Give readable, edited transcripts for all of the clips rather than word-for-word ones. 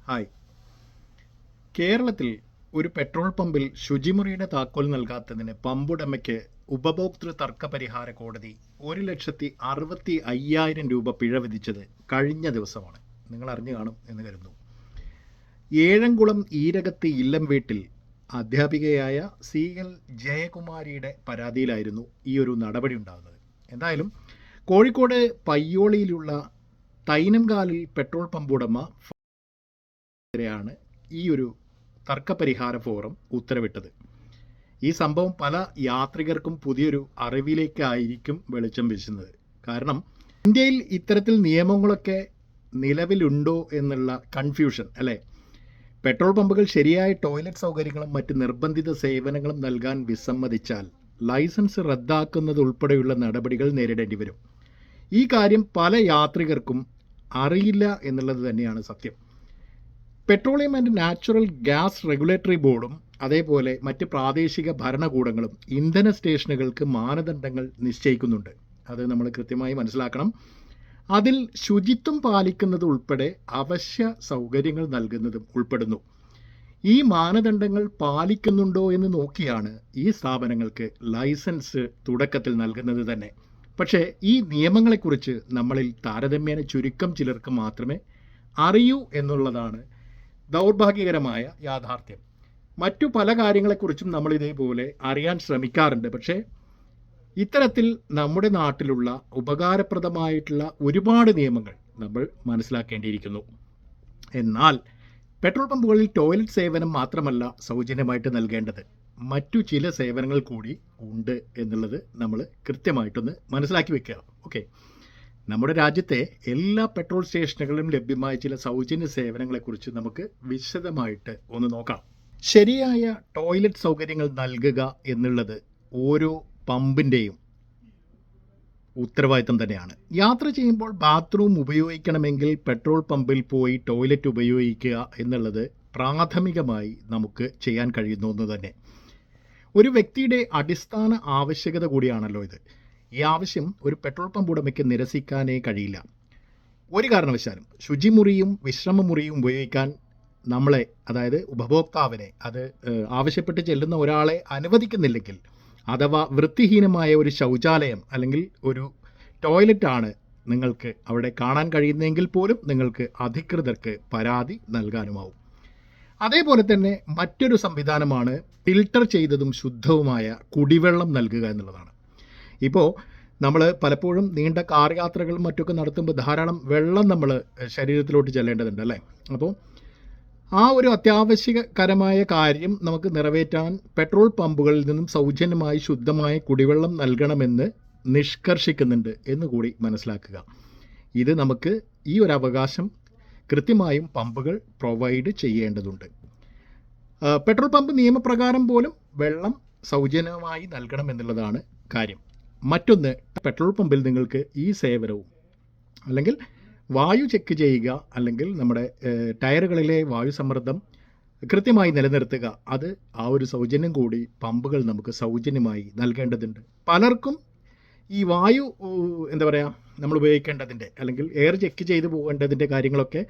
Hi. കേരളത്തിൽ ഒരു petrol പമ്പിൽ ശുചിമുറിയുടെ താക്കോൽ നൽകാത്തതിന് പമ്പുടമയ്ക്ക് ഉപഭോക്തൃ തർക്ക പരിഹാര കോടതി 1,65,000 രൂപ പിഴ വിധിച്ചത് കഴിഞ്ഞ ദിവസമാണ്. നിങ്ങൾ അറിഞ്ഞു കാണും എന്ന് കരുതുന്നു. ഏഴംകുളം ഈരകത്ത് ഇല്ലം വീട്ടിൽ അധ്യാപികയായ CL ജയകുമാരിയുടെ പരാതിയിലായിരുന്നു ഈ ഒരു നടപടി ഉണ്ടാകുന്നത്. എന്തായാലും കോഴിക്കോട് പയ്യോളിയിലുള്ള തൈനംകാലിൽ പെട്രോൾ പമ്പുടമ ാണ് ഈ ഒരു തർക്കപരിഹാര ഫോറം ഉത്തരവിട്ടത്. ഈ സംഭവം പല യാത്രികർക്കും പുതിയൊരു അറിവിലേക്കായിരിക്കും വെളിച്ചം വീശുന്നത്. കാരണം ഇന്ത്യയിൽ ഇത്തരത്തിൽ നിയമങ്ങളൊക്കെ നിലവിലുണ്ടോ എന്നുള്ള കൺഫ്യൂഷൻ അല്ലേ. പെട്രോൾ പമ്പുകൾ ശരിയായ ടോയ്ലറ്റ് സൗകര്യങ്ങളും മറ്റ് നിർബന്ധിത സേവനങ്ങളും നൽകാൻ വിസമ്മതിച്ചാൽ ലൈസൻസ് റദ്ദാക്കുന്നത് ഉൾപ്പെടെയുള്ള നടപടികൾ നേരിടേണ്ടി വരും. ഈ കാര്യം പല യാത്രികർക്കും അറിയില്ല എന്നുള്ളത് തന്നെയാണ് സത്യം. Petroleum and natural gas regulatory ബോർഡും അതേപോലെ മറ്റ് പ്രാദേശിക ഭരണകൂടങ്ങളും ഇന്ധന സ്റ്റേഷനുകൾക്ക് മാനദണ്ഡങ്ങൾ നിശ്ചയിക്കുന്നുണ്ട്. അത് നമ്മൾ കൃത്യമായി മനസ്സിലാക്കണം. അതിൽ ശുചിത്വം പാലിക്കുന്നത് ഉൾപ്പെടെ അവശ്യ സൗകര്യങ്ങൾ നൽകുന്നതും ഉൾപ്പെടുന്നു. ഈ മാനദണ്ഡങ്ങൾ പാലിക്കുന്നുണ്ടോ എന്ന് നോക്കിയാണ് ഈ സ്ഥാപനങ്ങൾക്ക് ലൈസൻസ് തുടക്കത്തിൽ നൽകുന്നത് തന്നെ. പക്ഷേ ഈ നിയമങ്ങളെക്കുറിച്ച് നമ്മളിൽ താരതമ്യേന ചുരുക്കം ചിലർക്ക് മാത്രമേ അറിയൂ എന്നുള്ളതാണ് ദൗർഭാഗ്യകരമായ യാഥാർത്ഥ്യം. മറ്റു പല കാര്യങ്ങളെക്കുറിച്ചും നമ്മൾ ഇതേപോലെ അറിയാൻ ശ്രമിക്കാറുണ്ട്. പക്ഷേ ഇത്തരത്തിൽ നമ്മുടെ നാട്ടിലുള്ള ഉപകാരപ്രദമായിട്ടുള്ള ഒരുപാട് നിയമങ്ങൾ നമ്മൾ മനസ്സിലാക്കേണ്ടിയിരിക്കുന്നു. എന്നാൽ പെട്രോൾ പമ്പുകളിൽ ടോയ്ലറ്റ് സേവനം മാത്രമല്ല സൗജന്യമായിട്ട് നൽകേണ്ടത്, മറ്റു ചില സേവനങ്ങൾ കൂടി ഉണ്ട് എന്നുള്ളത് നമ്മൾ കൃത്യമായിട്ടൊന്ന് മനസ്സിലാക്കി വെക്കുക. ഓക്കെ, നമ്മുടെ രാജ്യത്തെ എല്ലാ പെട്രോൾ സ്റ്റേഷനുകളിലും ലഭ്യമായ ചില സൗജന്യ സേവനങ്ങളെക്കുറിച്ച് നമുക്ക് വിശദമായിട്ട് ഒന്ന് നോക്കാം. ശരിയായ ടോയ്ലറ്റ് സൗകര്യങ്ങൾ നൽകുക എന്നുള്ളത് ഓരോ പമ്പിൻ്റെയും ഉത്തരവാദിത്തം തന്നെയാണ്. യാത്ര ചെയ്യുമ്പോൾ ബാത്റൂം ഉപയോഗിക്കണമെങ്കിൽ പെട്രോൾ പമ്പിൽ പോയി ടോയ്ലറ്റ് ഉപയോഗിക്കുക എന്നുള്ളത് പ്രാഥമികമായി നമുക്ക് ചെയ്യാൻ കഴിയുന്ന ഒന്ന് തന്നെ. ഒരു വ്യക്തിയുടെ അടിസ്ഥാന ആവശ്യകത കൂടിയാണല്ലോ ഇത്. ഈ ആവശ്യം ഒരു പെട്രോൾ പമ്പ് ഉടമയ്ക്ക് നിരസിക്കാനേ കഴിയില്ല. ഒരു കാരണവശാലും ശുചിമുറിയും വിശ്രമമുറിയും ഉപയോഗിക്കാൻ നമ്മളെ, അതായത് ഉപഭോക്താവിനെ, അത് ആവശ്യപ്പെട്ട് ചെല്ലുന്ന ഒരാളെ അനുവദിക്കുന്നില്ലെങ്കിൽ, അഥവാ വൃത്തിഹീനമായ ഒരു ശൗചാലയം അല്ലെങ്കിൽ ഒരു ടോയ്ലറ്റാണ് നിങ്ങൾക്ക് അവിടെ കാണാൻ കഴിയുന്നതെങ്കിൽ പോലും നിങ്ങൾക്ക് അധികൃതർക്ക് പരാതി നൽകാനുമാവും. അതേപോലെ തന്നെ മറ്റൊരു സംവിധാനമാണ് ഫിൽട്ടർ ചെയ്തതും ശുദ്ധവുമായ കുടിവെള്ളം നൽകുക എന്നുള്ളതാണ്. ഇപ്പോൾ നമ്മൾ പലപ്പോഴും നീണ്ട കാർ യാത്രകളും മറ്റൊക്കെ നടത്തുമ്പോൾ ധാരാളം വെള്ളം നമ്മൾ ശരീരത്തിലോട്ട് ചെല്ലേണ്ടതുണ്ട് അല്ലേ. അപ്പോൾ ആ ഒരു അത്യാവശ്യകരമായ കാര്യം നമുക്ക് നിറവേറ്റാൻ പെട്രോൾ പമ്പുകളിൽ നിന്നും സൗജന്യമായി ശുദ്ധമായ കുടിവെള്ളം നൽകണമെന്ന് നിഷ്കർഷിക്കുന്നുണ്ട് എന്നുകൂടി മനസ്സിലാക്കുക. ഇത് നമുക്ക് ഈ ഒരു അവകാശം കൃത്യമായും പമ്പുകൾ പ്രൊവൈഡ് ചെയ്യേണ്ടതുണ്ട്. പെട്രോൾ പമ്പ് നിയമപ്രകാരം പോലും വെള്ളം സൗജന്യമായി നൽകണം എന്നുള്ളതാണ് കാര്യം. മറ്റൊന്ന്, പെട്രോൾ പമ്പിൽ നിങ്ങൾക്ക് ഈ സേവനവും, അല്ലെങ്കിൽ വായു ചെക്ക് ചെയ്യുക, അല്ലെങ്കിൽ നമ്മുടെ ടയറുകളിലെ വായു സമ്മർദ്ദം കൃത്യമായി നിലനിർത്തുക, അത് ആ ഒരു സൗജന്യം കൂടി പമ്പുകൾ നമുക്ക് സൗജന്യമായി നൽകേണ്ടതുണ്ട്. പലർക്കും ഈ വായു എന്താ പറയുക, നമ്മൾ ഉപയോഗിക്കേണ്ടതിൻ്റെ അല്ലെങ്കിൽ എയർ ചെക്ക് ചെയ്ത് പോകേണ്ടതിൻ്റെ കാര്യങ്ങളൊക്കെ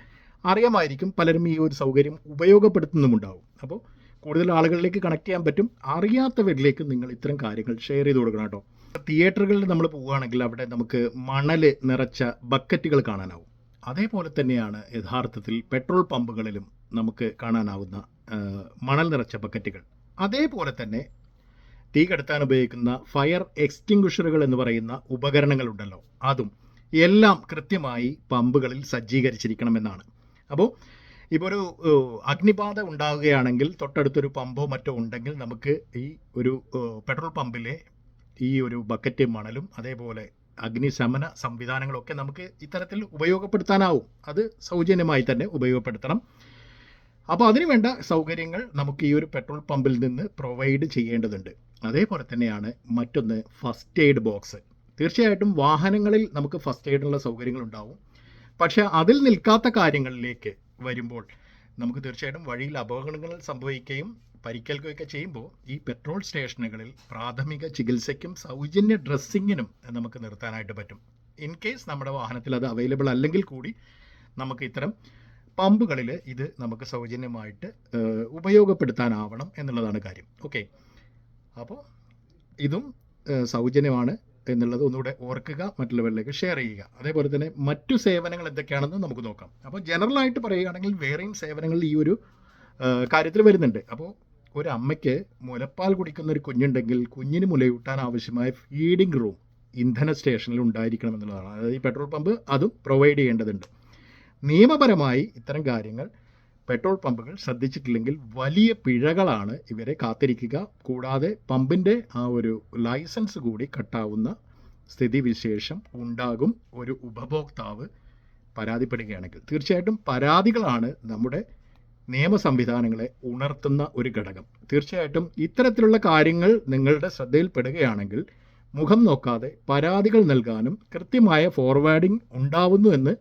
അറിയാമായിരിക്കും. പലരും ഈ ഒരു സൗകര്യം ഉപയോഗപ്പെടുത്തുന്നുമുണ്ടാവും. അപ്പോൾ കൂടുതൽ ആളുകളിലേക്ക് കണക്ട് ചെയ്യാൻ പറ്റും. അറിയാത്തവരിലേക്ക് നിങ്ങൾ ഇത്തരം കാര്യങ്ങൾ ഷെയർ ചെയ്ത് കൊടുക്കണം കേട്ടോ. തിയേറ്ററുകളിൽ നമ്മൾ പോവുകയാണെങ്കിൽ അവിടെ നമുക്ക് മണൽ നിറച്ച ബക്കറ്റുകൾ കാണാനാവും. അതേപോലെ തന്നെയാണ് യഥാർത്ഥത്തിൽ പെട്രോൾ പമ്പുകളിലും നമുക്ക് കാണാനാവുന്ന മണൽ നിറച്ച ബക്കറ്റുകൾ. അതേപോലെ തന്നെ തീ കെടുത്താൻ ഉപയോഗിക്കുന്ന ഫയർ എക്സ്റ്റിങ്ക്വിഷറുകൾ എന്ന് പറയുന്ന ഉപകരണങ്ങളുണ്ടല്ലോ, അതും എല്ലാം കൃത്യമായി പമ്പുകളിൽ സജ്ജീകരിച്ചിരിക്കണമെന്നാണ്. അപ്പോൾ ഇപ്പോൾ ഒരു അഗ്നിബാധ ഉണ്ടാവുകയാണെങ്കിൽ തൊട്ടടുത്തൊരു പമ്പോ മറ്റോ ഉണ്ടെങ്കിൽ നമുക്ക് ഈ ഒരു പെട്രോൾ പമ്പിലെ ഈ ഒരു ബക്കറ്റ് മണലും അതേപോലെ അഗ്നിശമന സംവിധാനങ്ങളൊക്കെ നമുക്ക് ഇത്തരത്തിൽ ഉപയോഗപ്പെടുത്താനാവും. അത് സൗജന്യമായി തന്നെ ഉപയോഗപ്പെടുത്തണം. അപ്പോൾ അതിനു വേണ്ട സൗകര്യങ്ങൾ നമുക്ക് ഈ ഒരു പെട്രോൾ പമ്പിൽ നിന്ന് പ്രൊവൈഡ് ചെയ്യേണ്ടതുണ്ട്. അതേപോലെ തന്നെയാണ് മറ്റൊന്ന്, ഫസ്റ്റ് എയ്ഡ് ബോക്സ്. തീർച്ചയായിട്ടും വാഹനങ്ങളിൽ നമുക്ക് ഫസ്റ്റ് എയ്ഡിനുള്ള സൗകര്യങ്ങളുണ്ടാവും. പക്ഷേ അതിൽ നിൽക്കാത്ത കാര്യങ്ങളിലേക്ക് വരുമ്പോൾ നമുക്ക് തീർച്ചയായിട്ടും വഴിയിൽ അപകടങ്ങൾ സംഭവിക്കുകയും പരിക്കേൽക്കുകയൊക്കെ ചെയ്യുമ്പോൾ ഈ പെട്രോൾ സ്റ്റേഷനുകളിൽ പ്രാഥമിക ചികിത്സയ്ക്കും സൗജന്യ ഡ്രസ്സിങ്ങിനും നമുക്ക് നിർത്താനായിട്ട് പറ്റും. ഇൻ കേസ് നമ്മുടെ വാഹനത്തിൽ അത് അവൈലബിൾ അല്ലെങ്കിൽ കൂടി നമുക്ക് ഇത്തരം പമ്പുകളിൽ ഇത് നമുക്ക് സൗജന്യമായിട്ട് ഉപയോഗപ്പെടുത്താനാവണം എന്നുള്ളതാണ് കാര്യം. ഓക്കെ, അപ്പോൾ ഇതും സൗജന്യമാണ് എന്നുള്ളത് ഒന്നുകൂടെ ഓർക്കുക, മറ്റുള്ളവരിലേക്ക് ഷെയർ ചെയ്യുക. അതേപോലെ തന്നെ മറ്റു സേവനങ്ങൾ എന്തൊക്കെയാണെന്ന് നമുക്ക് നോക്കാം. അപ്പോൾ ജനറലായിട്ട് പറയുകയാണെങ്കിൽ വേറെയും സേവനങ്ങൾ ഈ ഒരു കാര്യത്തിൽ വരുന്നുണ്ട്. അപ്പോൾ ഒരു അമ്മയ്ക്ക് മുലപ്പാൽ കുടിക്കുന്ന ഒരു കുഞ്ഞുണ്ടെങ്കിൽ കുഞ്ഞിന് മുലയൂട്ടാൻ ആവശ്യമായ ഫീഡിംഗ് റൂം ഇന്ധന സ്റ്റേഷനിൽ ഉണ്ടായിരിക്കണം എന്നുള്ളതാണ്. അതായത് ഈ പെട്രോൾ പമ്പ് അതും പ്രൊവൈഡ് ചെയ്യേണ്ടതുണ്ട്. നിയമപരമായി ഇത്തരം കാര്യങ്ങൾ പെട്രോൾ പമ്പുകൾ ശ്രദ്ധിച്ചിട്ടില്ലെങ്കിൽ വലിയ പിഴകളാണ് ഇവരെ കാത്തിരിക്കുക. കൂടാതെ പമ്പിൻ്റെ ആ ഒരു ലൈസൻസ് കൂടി കട്ടാവുന്ന സ്ഥിതിവിശേഷം ഉണ്ടാകും ഒരു ഉപഭോക്താവ് പരാതിപ്പെടുകയാണെങ്കിൽ. തീർച്ചയായിട്ടും പരാതികളാണ് നമ്മുടെ നിയമ സംവിധാനങ്ങളെ ഉണർത്തുന്ന ഒരു ഘടകം. തീർച്ചയായിട്ടും ഇത്തരത്തിലുള്ള കാര്യങ്ങൾ നിങ്ങളുടെ ശ്രദ്ധയിൽപ്പെടുകയാണെങ്കിൽ മുഖം നോക്കാതെ പരാതികൾ നൽകാനും കൃത്യമായ ഫോർവേഡിംഗ് ഉണ്ടാവുന്നു എന്ന്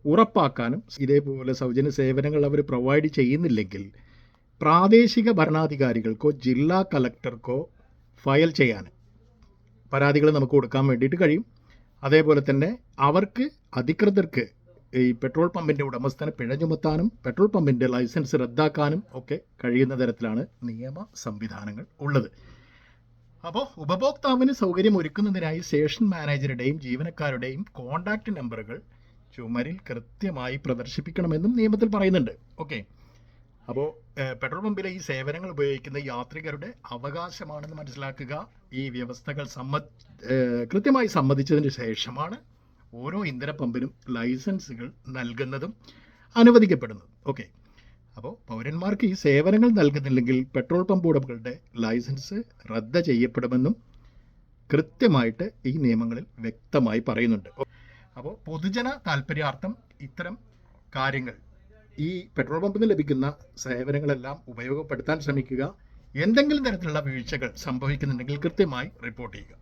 ഉറപ്പാക്കാനും, ഇതേപോലെ സൗജന്യ സേവനങ്ങൾ അവർ പ്രൊവൈഡ് ചെയ്യുന്നില്ലെങ്കിൽ പ്രാദേശിക ഭരണാധികാരികൾക്കോ ജില്ലാ കളക്ടർക്കോ ഫയൽ ചെയ്യാൻ പരാതികൾ നമുക്ക് കൊടുക്കാൻ വേണ്ടിയിട്ട് കഴിയും. അതേപോലെ തന്നെ അവർക്ക് അധികൃതർക്ക് ഈ പെട്രോൾ പമ്പിൻ്റെ ഉടമസ്ഥനെ പിഴ ചുമത്താനും പെട്രോൾ പമ്പിൻ്റെ ലൈസൻസ് റദ്ദാക്കാനും ഒക്കെ കഴിയുന്ന തരത്തിലാണ് നിയമ സംവിധാനങ്ങൾ ഉള്ളത്. അപ്പോൾ ഉപഭോക്താവിന് സൗകര്യം ഒരുക്കുന്നതിനായി സ്റ്റേഷൻ മാനേജറുടെയും ജീവനക്കാരുടെയും കോൺടാക്റ്റ് നമ്പറുകൾ ചുമരിൽ കൃത്യമായി പ്രദർശിപ്പിക്കണമെന്നും നിയമത്തിൽ പറയുന്നുണ്ട്. ഓക്കെ, അപ്പോൾ പെട്രോൾ പമ്പിലെ ഈ സേവനങ്ങൾ ഉപയോഗിക്കുന്ന യാത്രികരുടെ അവകാശമാണെന്ന് മനസ്സിലാക്കുക. ഈ വ്യവസ്ഥകൾ കൃത്യമായി സമ്മതിച്ചതിന് ശേഷമാണ് ഓരോ ഇന്ധന പമ്പിനും ലൈസൻസുകൾ നൽകുന്നതും അനുവദിക്കപ്പെടുന്നതും. ഓക്കെ, അപ്പോൾ പൗരന്മാർക്ക് ഈ സേവനങ്ങൾ നൽകുന്നില്ലെങ്കിൽ പെട്രോൾ പമ്പ് ഉടമകളുടെ ലൈസൻസ് റദ്ദ് ചെയ്യപ്പെടുമെന്നും കൃത്യമായിട്ട് ഈ നിയമങ്ങളിൽ വ്യക്തമായി പറയുന്നുണ്ട്. അപ്പോൾ പൊതുജന താല്പര്യാർത്ഥം ഇത്തരം കാര്യങ്ങൾ, ഈ പെട്രോൾ പമ്പിൽ നിന്ന് ലഭിക്കുന്ന സേവനങ്ങളെല്ലാം ഉപയോഗപ്പെടുത്താൻ ശ്രമിക്കുക. എന്തെങ്കിലും തരത്തിലുള്ള വീഴ്ചകൾ സംഭവിക്കുന്നുണ്ടെങ്കിൽ കൃത്യമായി റിപ്പോർട്ട് ചെയ്യുക.